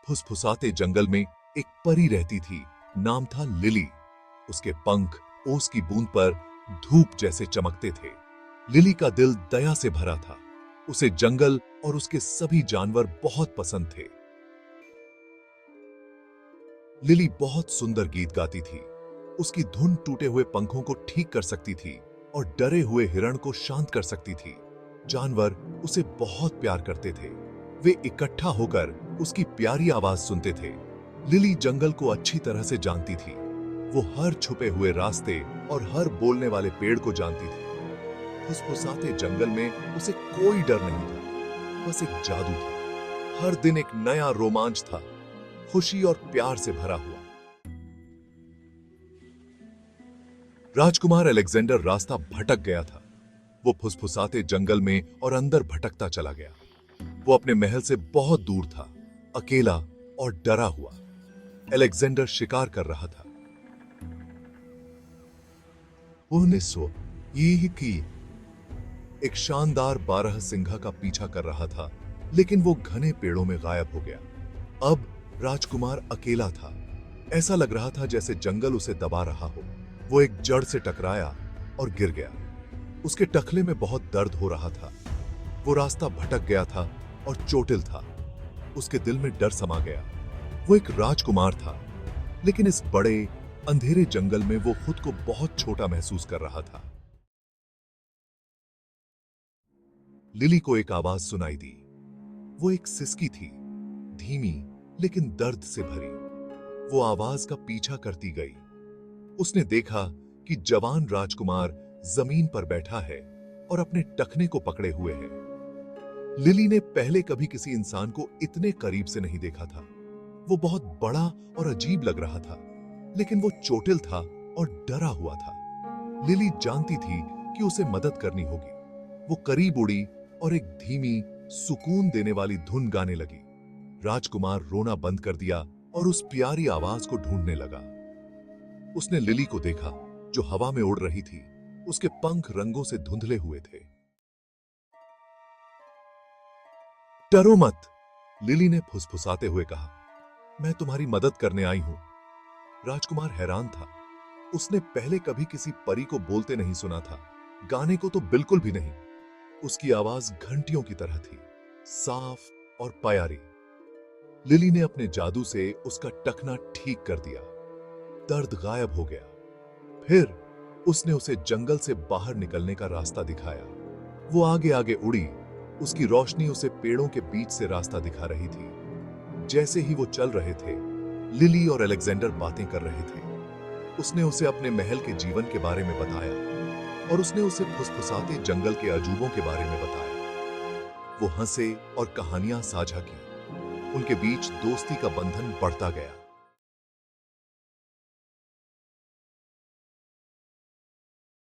फुसफुसाते जंगल में एक परी रहती थी। नाम था लिली। उसके पंख ओस की बूंद पर धूप जैसे चमकते थे। लिली का दिल दया से भरा था। उसे जंगल और उसके सभी जानवर बहुत पसंद थे। लिली बहुत सुंदर गीत गाती थी। उसकी धुन टूटे हुए पंखों को ठीक कर सकती थी और डरे हुए हिरण को शांत कर सकती थी। जानवर उसे बहुत प्यार करते थे। वे इकट्ठा होकर उसकी प्यारी आवाज सुनते थे। लिली जंगल को अच्छी तरह से जानती थी। वो हर छुपे हुए रास्ते और हर बोलने वाले पेड़ को जानती थी। फुसफुसाते जंगल में उसे कोई डर नहीं था, बस एक जादू था। हर दिन एक नया रोमांच था, खुशी और प्यार से भरा हुआ। राजकुमार अलेक्जेंडर रास्ता भटक गया था। वो फुसफुसाते जंगल में और अंदर भटकता चला गया। वो अपने महल से बहुत दूर था, अकेला और डरा हुआ। अलेक्जेंडर शिकार कर रहा था। उसने ये की एक शानदार 12 सिंघा का पीछा कर रहा था, लेकिन वो घने पेड़ों में गायब हो गया। अब राजकुमार अकेला था। ऐसा लग रहा था जैसे जंगल उसे दबा रहा हो। वो एक जड़ से टकराया और गिर गया। उसके टखले में बहुत दर्द हो रहा था। वो रास्ता भटक गया था और चोटिल था। उसके दिल में डर समा गया। वो एक राजकुमार था, लेकिन इस बड़े अंधेरे जंगल में वो खुद को बहुत छोटा महसूस कर रहा था। लिली को एक आवाज सुनाई दी। वो एक सिसकी थी, धीमी लेकिन दर्द से भरी। वो आवाज का पीछा करती गई। उसने देखा कि जवान राजकुमार जमीन पर बैठा है और अपने टखने को पकड़े हुए है। लिली ने पहले कभी किसी इंसान को इतने करीब से नहीं देखा था। वो बहुत बड़ा और अजीब लग रहा था, लेकिन वो चोटिल था और डरा हुआ था। लिली जानती थी कि उसे मदद करनी होगी। वो करीब उड़ी और एक धीमी, सुकून देने वाली धुन गाने लगी। राजकुमार रोना बंद कर दिया और उस प्यारी आवाज को ढूंढने लगा। उसने लिली को देखा, जो हवा में उड़ रही थी। उसके पंख रंगों से धुंधले हुए थे। डरो मत, लिली ने फुसफुसाते हुए कहा। मैं तुम्हारी मदद करने आई हूं। राजकुमार हैरान था। उसने पहले कभी किसी परी को बोलते नहीं सुना था, गाने को तो बिल्कुल भी नहीं। उसकी आवाज घंटियों की तरह थी, साफ और प्यारी। लिली ने अपने जादू से उसका टखना ठीक कर दिया। दर्द गायब हो गया। फिर उसने उसे जंगल से बाहर निकलने का रास्ता दिखाया। वो आगे आगे उड़ी। उसकी रोशनी उसे पेड़ों के बीच से रास्ता दिखा रही थी। जैसे ही वो चल रहे थे, लिली और अलेक्जेंडर बातें कर रहे थे। उसने उसे अपने महल के जीवन के बारे में बताया और उसने उसे फुसफुसाते जंगल के अजूबों के बारे में बताया। वो हंसे और कहानियां साझा की। उनके बीच दोस्ती का बंधन बढ़ता गया।